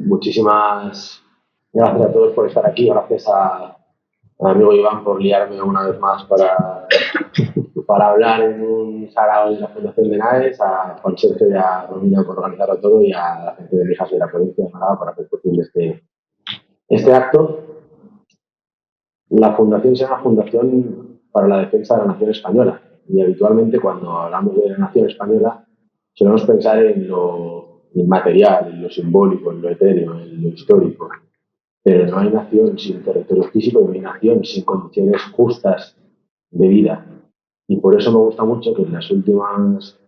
muchísimas gracias a todos por estar aquí. Gracias al amigo Iván por liarme una vez más para hablar en un sarao de la Fundación de NAES, a Juan Sergio y a Romina por organizarlo todo y a la gente de Mijas de la provincia de Málaga para hacer posible este acto. La fundación se llama Fundación para la Defensa de la Nación Española y habitualmente cuando hablamos de la Nación Española solemos pensar en lo inmaterial, en lo simbólico, en lo etéreo, en lo histórico. Pero no hay nación sin territorio físico y no hay nación sin condiciones justas de vida. Y por eso me gusta mucho que en las últimas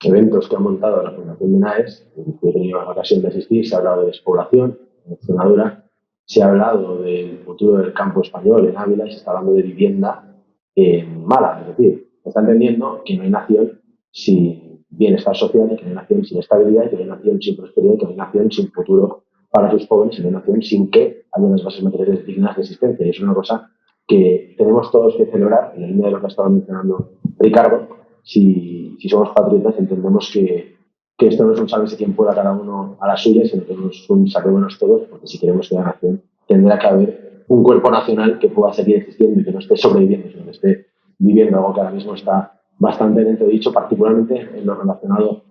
eventos que ha montado la Fundación de NAES, que he tenido la ocasión de asistir, se ha hablado de despoblación en Extremadura, se ha hablado del futuro del campo español en Ávila y se está hablando de vivienda en Málaga. Es decir, se está entendiendo que no hay nación sin bienestar social, y que no hay nación sin estabilidad, y que no hay nación sin prosperidad, y que no hay nación sin futuro para sus jóvenes, y no hay nación sin que haya unas bases materiales dignas de existencia. Y es una cosa que tenemos todos que celebrar, en la línea de lo que ha estado mencionando Ricardo. Si somos patriotas, entendemos que esto no es un sálvese quien pueda cada uno a la suya, sino que es un salvémonos todos, porque si queremos que la nación tendrá que haber un cuerpo nacional que pueda seguir existiendo y que no esté sobreviviendo, sino que esté viviendo algo que ahora mismo está bastante dentro dicho, particularmente en lo relacionado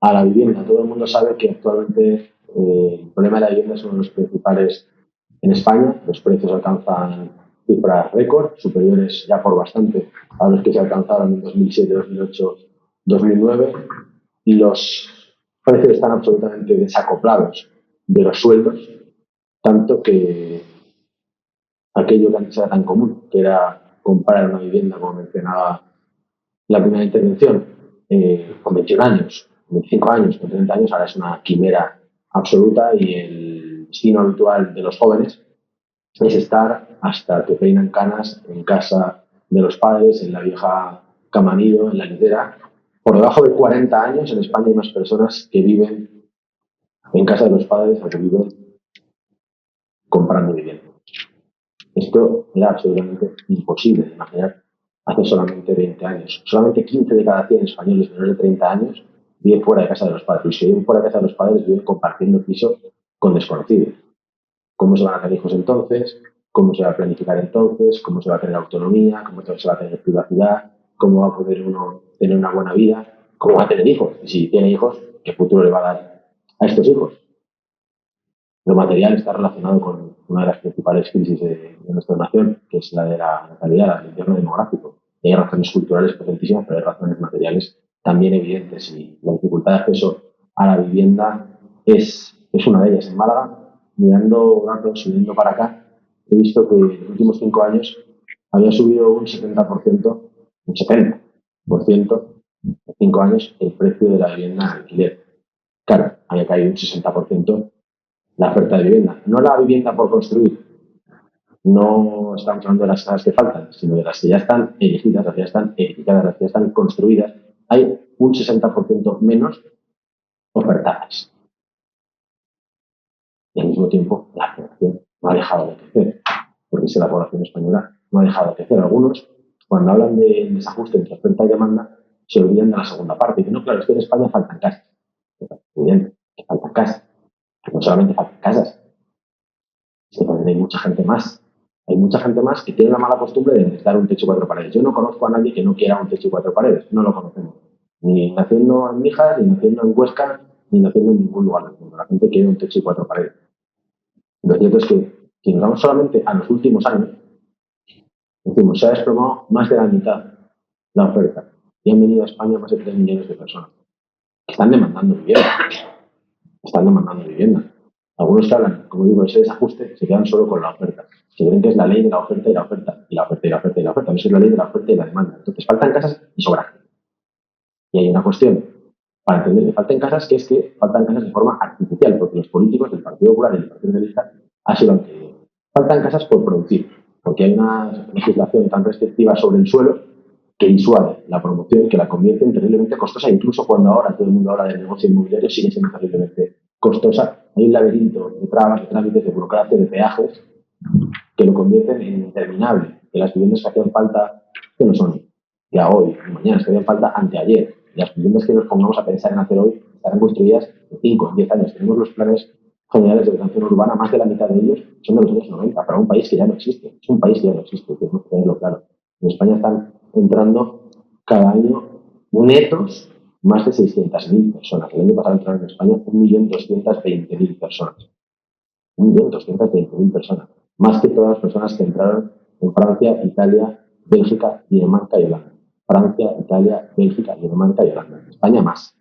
a la vivienda. Todo el mundo sabe que actualmente el problema de la vivienda es uno de los principales en España. Los precios alcanzan cifras récord, superiores ya por bastante a los que se alcanzaron en 2007, 2008, 2009, y los precios están absolutamente desacoplados de los sueldos, tanto que aquello que antes era tan común, que era comprar una vivienda, como mencionaba la primera intervención, con 21 años, 25 años, con 30 años, ahora es una quimera absoluta y el destino habitual de los jóvenes es estar hasta que peinan canas en casa de los padres, en la vieja cama nido, en la litera. Por debajo de 40 años en España hay más personas que viven en casa de los padres o que viven comprando vivienda. Esto era absolutamente imposible de imaginar hace solamente 20 años. Solamente 15 de cada 100 españoles menores de 30 años viven fuera de casa de los padres. Y si viven fuera de casa de los padres, viven compartiendo piso con desconocidos. ¿Cómo se van a tener hijos entonces? ¿Cómo se va a planificar entonces? ¿Cómo se va a tener autonomía? ¿Cómo se va a tener privacidad? ¿Cómo va a poder uno tener una buena vida? ¿Cómo va a tener hijos? Y si tiene hijos, ¿qué futuro le va a dar a estos hijos? Lo material está relacionado con una de las principales crisis de nuestra nación, que es la de la natalidad, el invierno demográfico. Y hay razones culturales potentísimas, pero hay razones materiales también evidentes. Y la dificultad de acceso a la vivienda es una de ellas. En Málaga, mirando datos, subiendo para acá, he visto que en los últimos 5 años había subido un 70%, un 70% en 5 años el precio de la vivienda en alquiler. Claro, había caído un 60% la oferta de vivienda. No la vivienda por construir. No estamos hablando de las casas que faltan, sino de las que ya están elegidas, las que ya están edificadas, las que ya están construidas. Hay un 60% menos ofertadas. Y al mismo tiempo, la población no ha dejado de crecer. Porque si la población española no ha dejado de crecer. Algunos, cuando hablan de desajuste entre oferta y demanda, se olvidan de la segunda parte. Y que no, claro, es que en España faltan casas. Evidente, que faltan casas. Que no solamente faltan casas, es que también hay mucha gente más. Hay mucha gente más que tiene la mala costumbre de necesitar un techo y 4 paredes. Yo no conozco a nadie que no quiera un techo y 4 paredes. No lo conocemos. Ni naciendo en Mijas, ni naciendo en Huesca, ni naciendo en ningún lugar del mundo. La gente quiere un techo y 4 paredes. Lo cierto es que si nos vamos solamente a los últimos años, decimos, se ha desplomado más de la mitad la oferta. Y han venido a España más de 3 millones de personas que están demandando vivienda. Están demandando vivienda. Algunos que hablan, como digo, ese desajuste, se quedan solo con la oferta. Se creen que es la ley de la oferta y la oferta, y la oferta y la oferta y la oferta. No es la ley de la oferta y la demanda. Entonces faltan casas y sobran. Y hay una cuestión para entender que faltan casas, que es que faltan casas de forma artificial, porque los políticos del Partido Popular y del Partido Socialista así lo han querido. Faltan casas por producir, porque hay una legislación tan restrictiva sobre el suelo que disuade la promoción, que la convierte en terriblemente costosa, incluso cuando ahora todo el mundo habla del negocio inmobiliario, sigue siendo terriblemente costosa. Hay un laberinto de trabas, de trámites, de burocracia, de peajes, que lo convierten en interminable. Que las viviendas que hacían falta, que no son ya hoy, ni mañana, que hacían falta anteayer. Y las viviendas que nos pongamos a pensar en hacer hoy estarán construidas en 5, en 10 años. Tenemos los planes generales de ordenación urbana, más de la mitad de ellos son de los años 90, para un país que ya no existe. Es un país que ya no existe, tenemos que tenerlo claro. En España están entrando cada año netos más de 600.000 personas. El año pasado entraron en España 1.220.000 personas. 1.220.000 personas. Más que todas las personas que entraron en Francia, Italia, Bélgica, Dinamarca y Holanda. Francia, Italia, Bélgica, Dinamarca y Holanda. España más.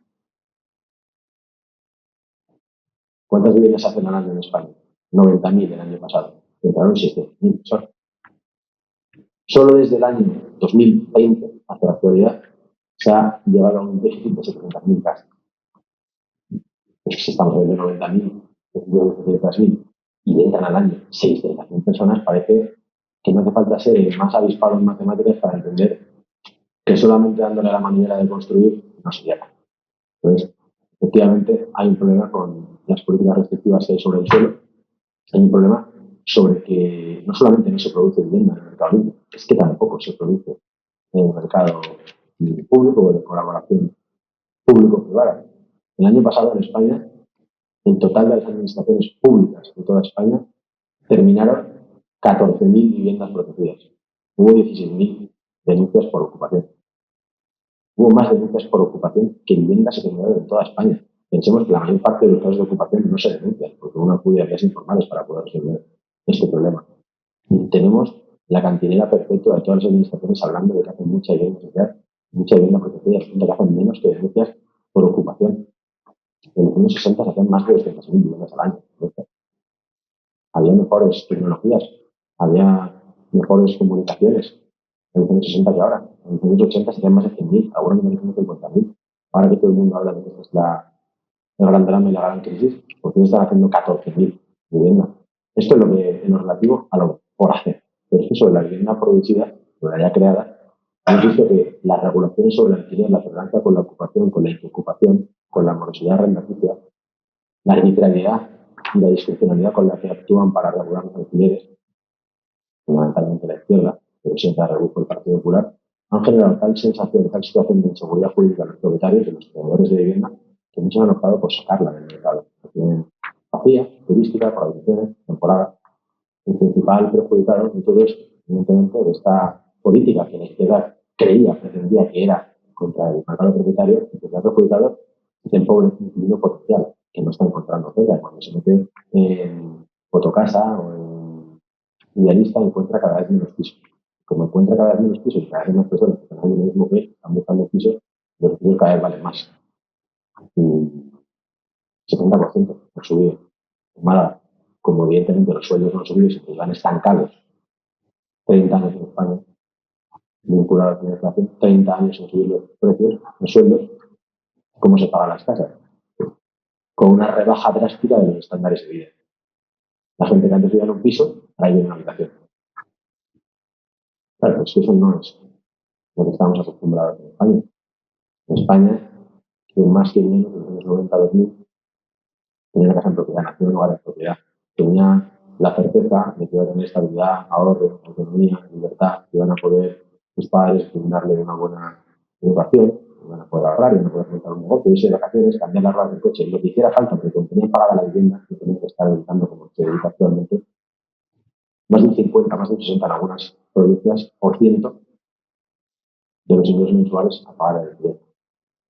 ¿Cuántas viviendas hacen al año en España? 90.000 el año pasado. Entraron 600.000 personas. Solo desde el año 2020 hasta la actualidad se ha llevado a un déficit de 700.000 casas. Pues si estamos hablando de 90.000, de 700.000 y entran al año 600.000 personas, parece que no hace falta ser el más avispado en matemáticas para entender que solamente dándole la manera de construir no se llega. Entonces, efectivamente, hay un problema con las políticas restrictivas que hay sobre el suelo. Hay un problema sobre que no solamente no se produce vivienda en el mercado libre, es que tampoco se produce en el mercado público o de colaboración público-privada. El año pasado en España, en total de las administraciones públicas de toda España, terminaron 14.000 viviendas protegidas. Hubo 16.000 denuncias por ocupación. Hubo más denuncias por ocupación que viviendas se terminaron en toda España. Pensemos que la mayor parte de los casos de ocupación no se denuncian, porque uno acude a vías informales para poder resolver este problema. Y tenemos la cantinera perpetua de todas las administraciones hablando de que hacen mucha vivienda social, mucha vivienda protegida, que hacen menos que denuncias por ocupación. En los años 60 se hacían más de 200.000 viviendas al año. Había mejores tecnologías, había mejores comunicaciones en los años 60 que ahora. En los años 80 se hacían más de 100.000, ahora no tenemos 50.000. Ahora que todo el mundo habla de que esta es el gran drama y la gran crisis, porque están haciendo 14.000 viviendas. Esto es en lo relativo a lo por hacer. Pero es que sobre la vivienda producida, sobre la ya creada, hemos visto que las regulaciones sobre el alquiler, la tolerancia con la ocupación, con la inocupación, con la morosidad rentaticia, la arbitrariedad y la discrecionalidad con la que actúan para regular los alquileres, fundamentalmente la izquierda, pero siempre a rebufo el Partido Popular, han generado tal sensación, tal situación de inseguridad jurídica a los propietarios, de los tenedores de vivienda, que muchos han optado por sacarla del mercado. La tienen vacía, turística, por habitaciones, temporada. El principal perjudicado de todo esto, evidentemente, de esta política que la izquierda pretendía que era contra el mercado propietario, el principal perjudicado es el pobre inquilino potencial, que no está encontrando pega. Cuando se mete en Fotocasa o en Idealista, encuentra cada vez menos pisos. Como encuentra cada vez menos pisos y cada vez menos personas que están en el mismo que están buscando pisos, los pisos cada vez valen más. Y 70% han subido. En Málaga, como evidentemente los sueldos no han subido, se van estancados 30 años en España, vinculados a la inflación, 30 años en subir los precios, los sueldos, ¿cómo se pagan las casas? Con una rebaja drástica de los estándares de vida. La gente que antes vivía en un piso, ahora vive en una habitación. Claro, es que eso no es lo que estamos acostumbrados en España. En España, quien más que menos, en los años 90-2000, tenía una casa en propiedad, nació en un hogar en propiedad. Tenía la certeza de que iba a tener estabilidad, ahorro, autonomía, libertad, que iban a poder sus padres brindarle una buena educación, iban a poder ahorrar, iban a poder montar un negocio, irse de vacaciones, cambiar las ruedas del coche, lo que hiciera falta, porque como tenían pagada la vivienda, que tenían que estar dedicando como se dedica actualmente, más del 50, más del 60 en algunas provincias, por ciento de los ingresos mensuales a pagar el alquiler.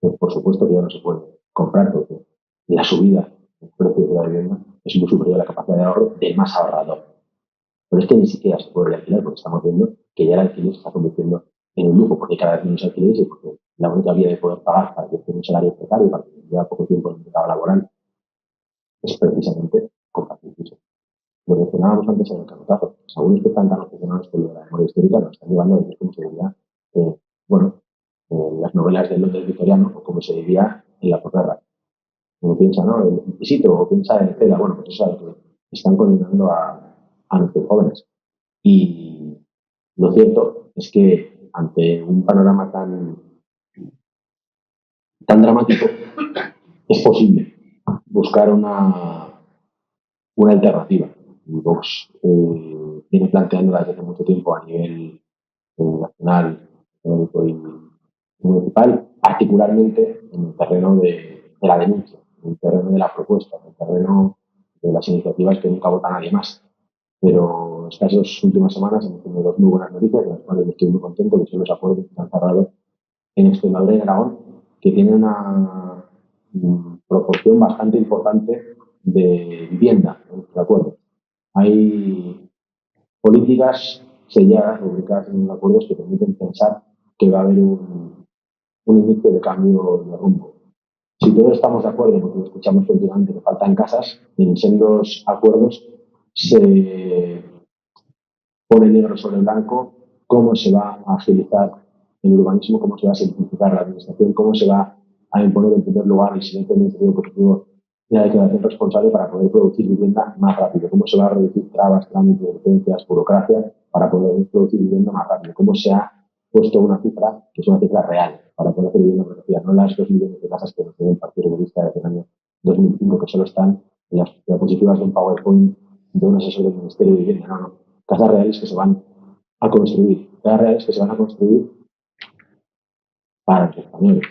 Pues por supuesto que ya no se puede comprar porque la subida del precio de la vivienda es muy superior a la capacidad de ahorro del más ahorrador. Pero es que ni siquiera se puede alquilar porque estamos viendo que ya el alquiler se está convirtiendo en un lujo porque cada vez menos alquileres y porque la única vía de poder pagar para que tenga un salario precario, para que lleve poco tiempo en el mercado laboral, es precisamente compartir piso. Lo mencionábamos antes en el canotazo. Pues algunos que están tan obsesionados con la memoria histórica nos están llevando a decir como se diría, bueno, las novelas del Londres victoriano o como se diría en la posguerra. Uno piensa, ¿no? El pisito o piensa en Cela, bueno, pues eso es algo que están condenando a nuestros jóvenes. Y lo cierto es que ante un panorama tan dramático, es posible buscar una alternativa. Y Vox viene planteándola desde hace mucho tiempo a nivel nacional, económico y municipal, particularmente en el terreno de de la denuncia, en el terreno de la propuesta, en el terreno de las iniciativas que nunca vota nadie más. Pero estas 2 últimas semanas hemos tenido 2 muy buenas noticias, de las cuales estoy muy contento, que son los acuerdos que se han cerrado en Extremadura y en Aragón, que tienen una proporción bastante importante de vivienda en estos acuerdos. Hay políticas selladas, rubricadas en los acuerdos que permiten pensar que va a haber un inicio de cambio de rumbo. Si todos estamos de acuerdo, porque lo escuchamos continuamente, que faltan casas, en sendos acuerdos se pone negro sobre blanco cómo se va a agilizar el urbanismo, cómo se va a simplificar la administración, cómo se va a imponer en primer lugar el siguiente ministerio positivo y la declaración responsable para poder producir vivienda más rápido, cómo se va a reducir trabas, trámites, licencias, burocracia para poder producir vivienda más rápido, cómo se ha puesto una cifra que es una cifra real para poder hacer vivienda protegida, no las 2 millones de casas que nos tiene el Partido Comunista desde el año 2005 que solo están en las diapositivas de un PowerPoint de un asesor del Ministerio de Vivienda, no. Casas reales que se van a construir, casas reales que se van a construir para los españoles,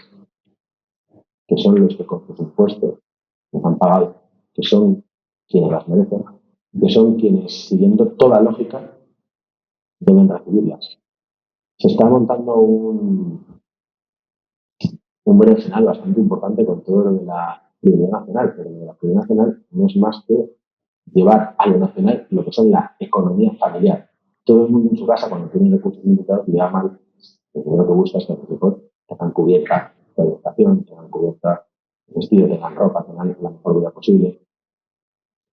que son los que con sus impuestos nos han pagado, que son quienes las merecen, que son quienes, siguiendo toda lógica, deben recibirlas. Se está montando un berenjenal bastante importante con todo lo de la prioridad nacional, pero lo de la prioridad nacional no es más que llevar a lo nacional lo que son la economía familiar. Todo el mundo en su casa, cuando tiene recursos limitados, le llama, lo primero que busca es que tengan cubierta la educación, tengan cubierta el vestido, tengan ropa, tengan la mejor vida posible,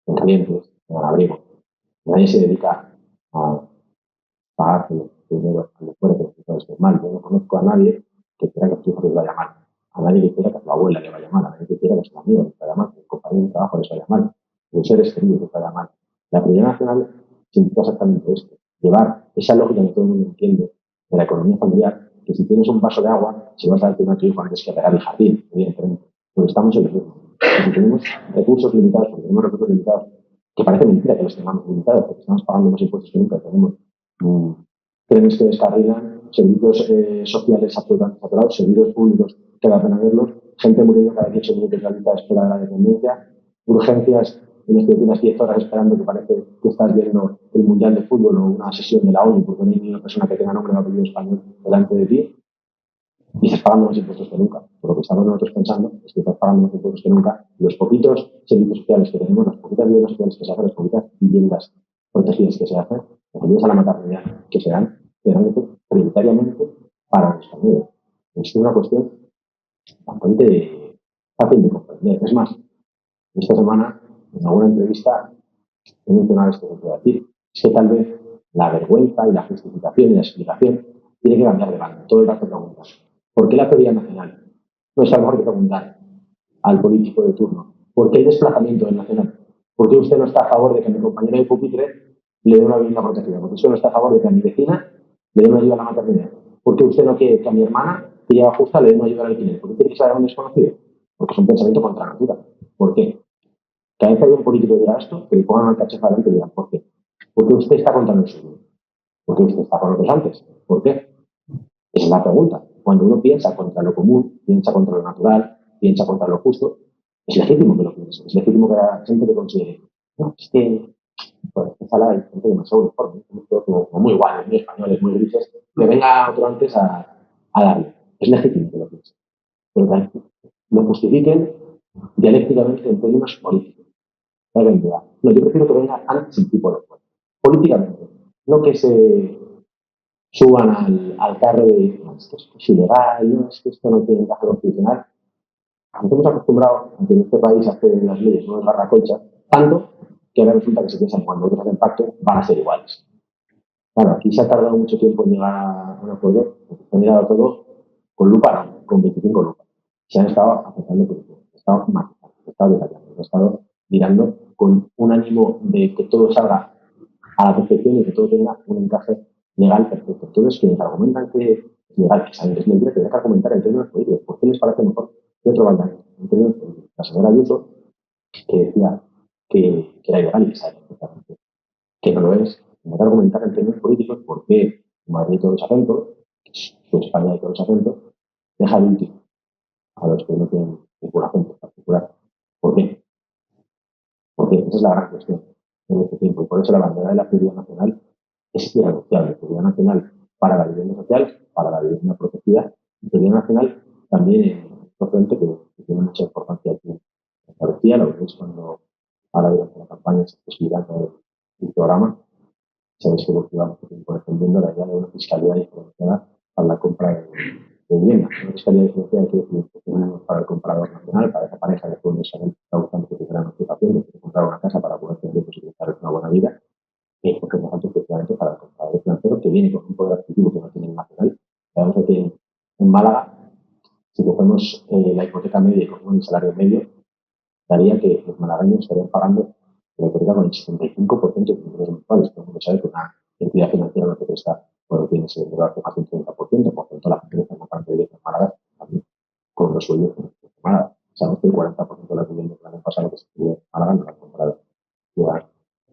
tengan calientes, tengan abrigo. Nadie se dedica a pagar dinero a los fuertes que todo esté mal. Yo no conozco a nadie que quiera que a sus hijos les vaya mal, a nadie que quiera que a su abuela le vaya mal, a nadie que quiera que a sus amigos les vaya mal, que a su compañero de trabajo les vaya mal, que a sus seres queridos les vaya mal. La prioridad nacional significa exactamente esto, llevar esa lógica que todo el mundo entiende de la economía familiar, que si tienes un vaso de agua, se vas a dar a tu hijo antes que regar el jardín, evidentemente. Pues estamos en lo mismo. Si tenemos recursos limitados, porque tenemos recursos limitados, que parece mentira que los tengamos limitados, porque estamos pagando más impuestos que nunca, tenemos trenes que descarrilan, servicios sociales absolutamente saturados, servicios públicos que da pena verlos, gente muriendo cada 18 minutos en la lista de espera de la dependencia, urgencias en las que tienes 10 horas esperando que parece que estás viendo el Mundial de Fútbol o una sesión de la ONU porque no hay ni una persona que tenga nombre o apellido español delante de ti y estás pagando más impuestos que nunca. Por lo que estamos nosotros pensando es que estás pagando más impuestos que nunca. Los poquitos servicios sociales que tenemos, las poquitas viviendas sociales que se hacen, las poquitas viviendas protegidas que se hacen, las ayudas a la maternidad que se dan, prioritariamente para los españoles. Es una cuestión bastante fácil de comprender. Es más, esta semana, en alguna entrevista, he mencionado esto que quiero decir. Es que tal vez la vergüenza y la justificación y la explicación tiene que cambiar de banda. Todo el rato preguntas. ¿Por qué la teoría nacional? No es algo que preguntar al político de turno. ¿Por qué el desplazamiento del nacional? ¿Por qué usted no está a favor de que a mi compañero de pupitre le dé una vivienda protegida? ¿Por qué usted no está a favor de que a mi vecina le dé una ayuda a la maternidad? ¿Por qué usted no quiere que a mi hermana, que lleva justa, le dé una ayuda al alquiler? ¿Por qué tiene que ser un desconocido? Porque es un pensamiento contra natura. ¿Por qué? Cada vez que hay un político que diga esto, que le pongan al caché para adelante y digan, ¿por qué? Porque usted está contra el suyo. Porque usted está con los de antes. ¿Por qué? Esa es la pregunta. Cuando uno piensa contra lo común, piensa contra lo natural, piensa contra lo justo, es legítimo que lo piense. Es legítimo que la gente lo considere. No, es que, pues, esta sala hay gente demasiado uniforme, como muy iguales, muy españoles, muy grises, que venga otro antes a darle. Es legítimo que lo piense. Pero que lo justifiquen dialécticamente en términos políticos. No, yo prefiero que venga antes el tipo de juego. Políticamente. No que se suban al carro de no, esto es ilegal, no, es que esto no tiene encaje constitucional. Nos hemos acostumbrado a que en este país hacen las leyes no es barracolcha, tanto que ahora resulta que se piensan cuando otros hacen pacto van a ser iguales. Claro, aquí se ha tardado mucho tiempo en llegar a un acuerdo, porque se ha mirado todo con lupa, no, con 25 lupas. Se han estado aceptando políticos, se han estado matizando, se han estado detallando, se han estado mirando con un ánimo de que todo salga a la perfección y que todo tenga un encaje legal perfecto. Entonces, quienes argumentan que es legal, que saben que es mentira, tendrán que argumentar en términos políticos. ¿Por qué les parece mejor que otro vaya en términos políticos? La señora Ayuso, que decía que era ilegal y que sabe perfectamente que no lo es, tendrá que argumentar en términos políticos por qué Madrid todos los acentos, su España de todos los acentos, deja el último a los que no tienen ningún acento. Popular. ¿Por qué? Porque esa es la gran cuestión en este tiempo. Y por eso la bandera de la prioridad nacional es irrenunciable. Prioridad nacional para la vivienda social, para la vivienda protegida, y prioridad nacional también en otro frente que tiene mucha importancia aquí en Andalucía. Lo veréis cuando ahora durante la campaña se esté explicando el programa. Sabéis que lo que llevamos tiempo defendiendo la idea de una fiscalidad diferenciada para la compra de vivienda. Una fiscalidad diferenciada quiere decir que tenemos para el comprador nacional, para esa pareja de jóvenes que está buscando que tenga una ocupación, que quiere comprar una casa para poder tener posibilitar una buena vida, porque es alto especialmente para el comprador extranjero que viene con un poder adquisitivo que no tiene el nacional. Sabemos que en Málaga, si cogemos la hipoteca media y cogemos el salario medio, daría que los malagueños estarían pagando la hipoteca con el 75% de ingresos mensuales. Todo el mundo sabe que una entidad financiera no te presta cuando tienes el dólar de más del 30%, por tanto la gente que está en la parte de vivienda en Málaga también con los sueldos en Málaga. Sabemos que el 40% de las viviendas del año pasado que se estuvo en Málaga no las compraron ciudadanos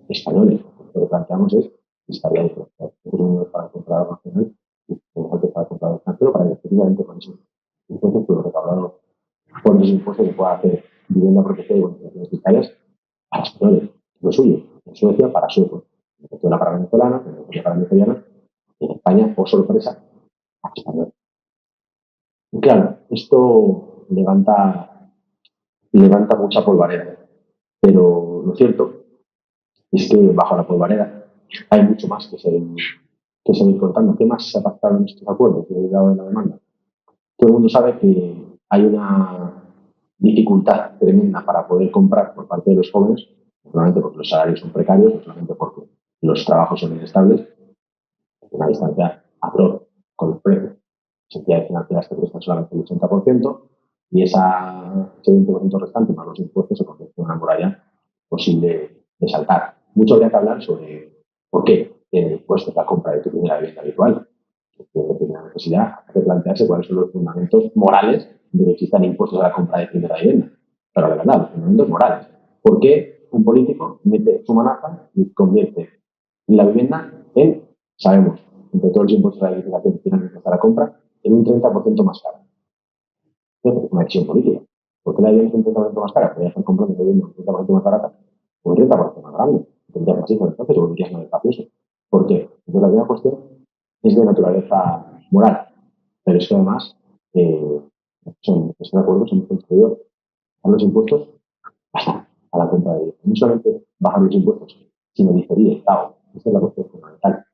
españoles. Lo que planteamos es fiscalidad diferencial. Es un número para el comprador nacional y un alto para el comprador extranjero para que precisamente con esos impuestos, pues lo recaudado por esos impuestos se pueda hacer vivienda protegida y bonificaciones fiscales para españoles, lo suyo. En Suecia, para suecos. En Venezuela, para venezolanos, en Venezuela, para venezolanos. En España, por sorpresa, para españoles. Y claro, esto levanta mucha polvareda. Pero lo cierto es que bajo la polvareda hay mucho más que seguir contando. ¿Qué más se ha pactado en estos acuerdos de lado de la demanda? Todo el mundo sabe que hay una dificultad tremenda para poder comprar por parte de los jóvenes, no solamente porque los salarios son precarios, no solamente porque los trabajos son inestables, una distancia atroz con los precios. Las entidades financieras que prestan solamente el 80% y ese 20% restante más los impuestos se convierte en una muralla posible de saltar. Mucho habría que hablar sobre por qué tiene impuestos la compra de tu primera vivienda habitual. De primera necesidad, hay que plantearse cuáles son los fundamentos morales de que existan impuestos a la compra de primera vivienda. Pero de verdad, los fundamentos morales. ¿Por qué un político mete su manaza y convierte la vivienda en, sabemos, entre todos los impuestos a la edificación que tienen que la compra, en un 30% más caro? Entonces, es una decisión política. ¿Por qué la vivienda es un 30% más cara? Porque ya están comprando una vivienda un 30% más barata o un 30% más grande. Tendrías más hijos, entonces, o volverías más espacioso. ¿Por qué? Entonces, la primera cuestión es de naturaleza moral, pero es que además estoy de acuerdo, hemos construido a los impuestos a la compra de vivienda. No solamente bajar los impuestos, sino diferir el pago. Esta es la cuestión fundamental.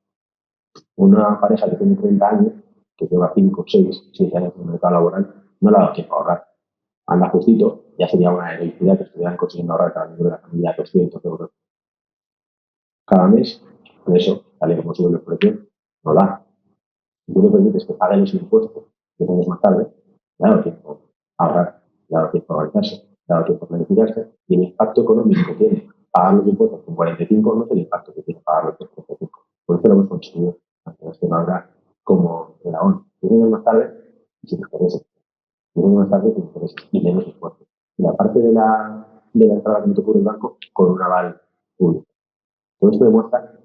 Una pareja que tiene 30 años, que lleva 5, 6, 7 años en el mercado laboral, no le ha dado tiempo a ahorrar. Anda justito, ya sería una heroicidad que estuvieran consiguiendo ahorrar cada miembro de la familia 200 euros cada mes. Por eso, tal y como sube el precio, no da. Si tú le permites que pague los impuestos que años más tarde, le ha dado tiempo a ahorrar, le ha dado tiempo a organizarse, le ha dado tiempo a planificarse, y el impacto económico que tiene pagar los impuestos con 45 no es el impacto que tiene pagar los con 35. Por eso lo hemos conseguido ante la Extremadura como de la ONU. 10 años más tarde, sin intereses. 10 años más tarde, sin intereses y menos esfuerzo. Y la parte de la entrada que no te cubre el banco con un aval público. Todo esto demuestra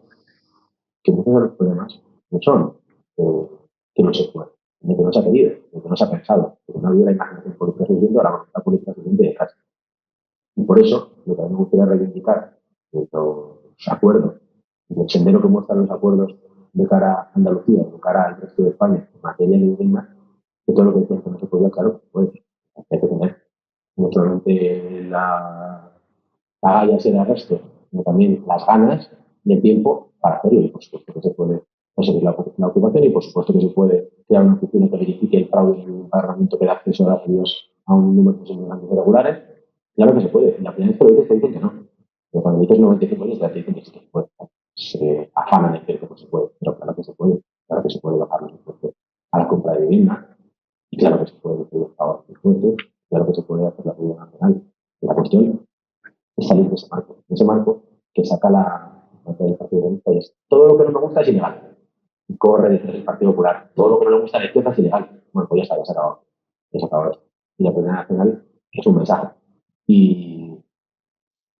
que muchos de los problemas no son que no se puede, ni que no se ha querido, ni que no se ha pensado, porque no ha habido la imaginación política suficiente o la voluntad política suficiente de casa. Y por eso, lo que a mí me gustaría reivindicar de los acuerdos, del sendero que muestran los acuerdos de cara a Andalucía, de cara al resto de España, en materia de vivienda, que todo lo que decían que no se podía, claro, pues hay que tener no solamente la gallas y el resto, sino también las ganas y el tiempo para hacerlo. Y por supuesto que se puede conseguir la ocupación y por supuesto que se puede crear una oficina que verifique el fraude en un parlamento que da acceso a los a un número de inmigrantes irregulares. Claro que se puede. La primera vez que lo dices te dicen que no. Pero cuando dices 95 años ya te dicen que sí que se puede. Se afanan de decir que no se puede. Pero claro que se puede. Claro que se puede bajar los impuestos a la compra de vivienda. Y claro que se puede decir los pagos de impuestos. Claro que se puede hacer la vivienda nacional. La cuestión es salir de ese marco que saca la del Partido Comunista y es todo lo que no me gusta es ilegal. Y corre detrás del Partido Popular. Todo lo que no le gusta a la izquierda es ilegal. Bueno, pues ya está, ya se ha acabado. Ya se ha acabado esto. Y la Primera Nacional es un mensaje. Y,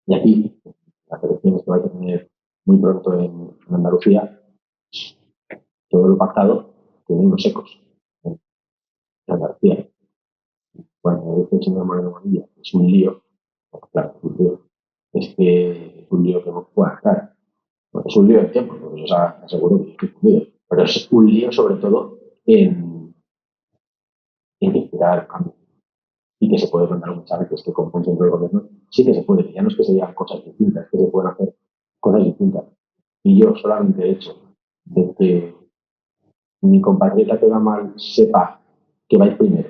y aquí, las elecciones que vais a tener muy pronto en Andalucía, todo lo pactado tiene unos ecos en Andalucía. cuando dice el señor Moreno Bonilla, es un lío, pues claro, es un lío. Es que es un lío que no puede estar. Bueno, es un lío de tiempo, porque yo os aseguro que estoy confundido. Pero es un lío sobre todo en inspirar el cambio. Y que se puede contar un mensaje que es que con consenso del gobierno sí que se puede, que ya no es que se digan cosas distintas, que se pueden hacer cosas distintas. Y yo solamente he hecho de que mi compatriota que va mal sepa que va a ir primero,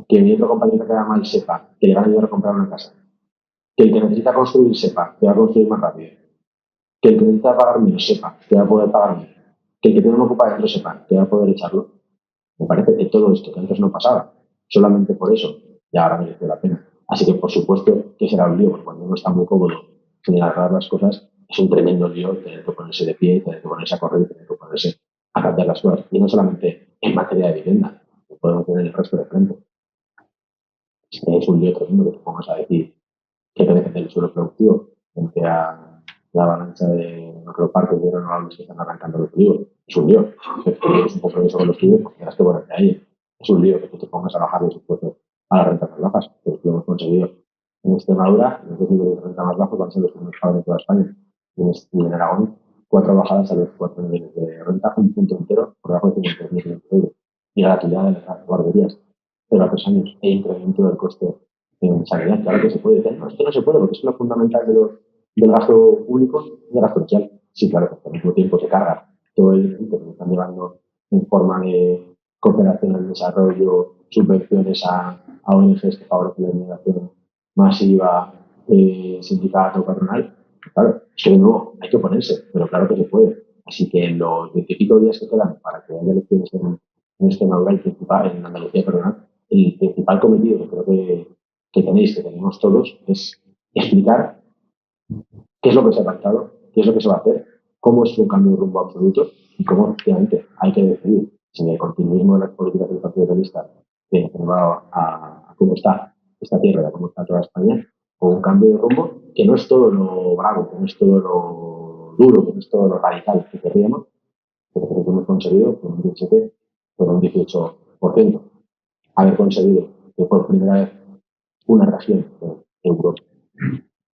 que mi otro compatriota que va mal sepa que le van a ayudar a comprar una casa, que el que necesita construir sepa que va a construir más rápido, que el que necesita pagar menos sepa que va a poder pagar menos, que el que tiene un ocupado sepa que va a poder echarlo. Me parece que todo esto que antes no pasaba, solamente por eso, ya ahora merece la pena. Así que, por supuesto, que será un lío, porque cuando uno está muy cómodo sin agarrar las cosas, es un tremendo lío tener que ponerse de pie, tener que ponerse a correr, tener que ponerse a cambiar las cosas. Y no solamente en materia de vivienda, que podemos tener el resto de frente. Es un lío tremendo que te pongas a decir que te depende del suelo productivo frente a la avalancha de parques de renovables que están arrancando los tribus. Es un lío. Es un compromiso con los tribus porque tienes que ponerte ahí. Es un lío que tú te pongas a bajar los impuestos a las rentas más bajas. Pero lo hemos conseguido. En Extremadura, los niveles de renta más bajos van a ser los que hemos pagado en toda España. Y en Aragón, 4 bajadas a los 4 niveles de renta, un punto entero por debajo de 50.000 euros. Y gratuidad de las guarderías 0 a 3 años e incremento del coste en sanidad. Claro que se puede decir, no, esto no se puede porque es una fundamental del gasto público y del gasto social. Sí, claro, que al mismo tiempo se carga todo el éxito que están llevando en forma de cooperación al desarrollo, subvenciones a ONGs que favorecen la inmigración masiva, sindicato, patronal. Claro, es que de nuevo hay que ponerse, pero claro que se puede. Así que en los 25 días que quedan para que haya elecciones en Extremadura, en Andalucía, perdón, el principal cometido que creo que tenéis, que tenemos todos, es explicar qué es lo que se ha pactado, qué es lo que se va a hacer, cómo es un cambio de rumbo absoluto y cómo efectivamente hay que decidir si el continuismo de las políticas del Partido Socialista que va a cómo está esta tierra, a cómo está toda España, o un cambio de rumbo que no es todo lo bravo, que no es todo lo duro, que no es todo lo radical que querríamos, pero que hemos conseguido con un 17, con un 18%, haber conseguido que por primera vez una región de Europa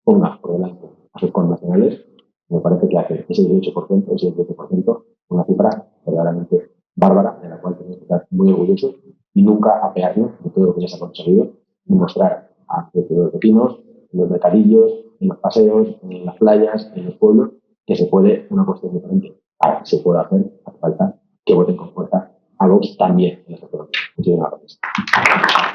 ponga por delante a sus connacionales, me parece que hace ese 18%, ese 18%, una cifra verdaderamente bárbara, de la cual tenemos que estar muy orgullosos y nunca apearnos de todo lo que ya se ha conseguido y mostrar a los vecinos, en los mercadillos, en los paseos, en las playas, en los pueblos, que se puede una cuestión diferente. Ahora, se puede hacer, hace falta que voten con fuerza a Vox también en esta zona. Muchísimas gracias.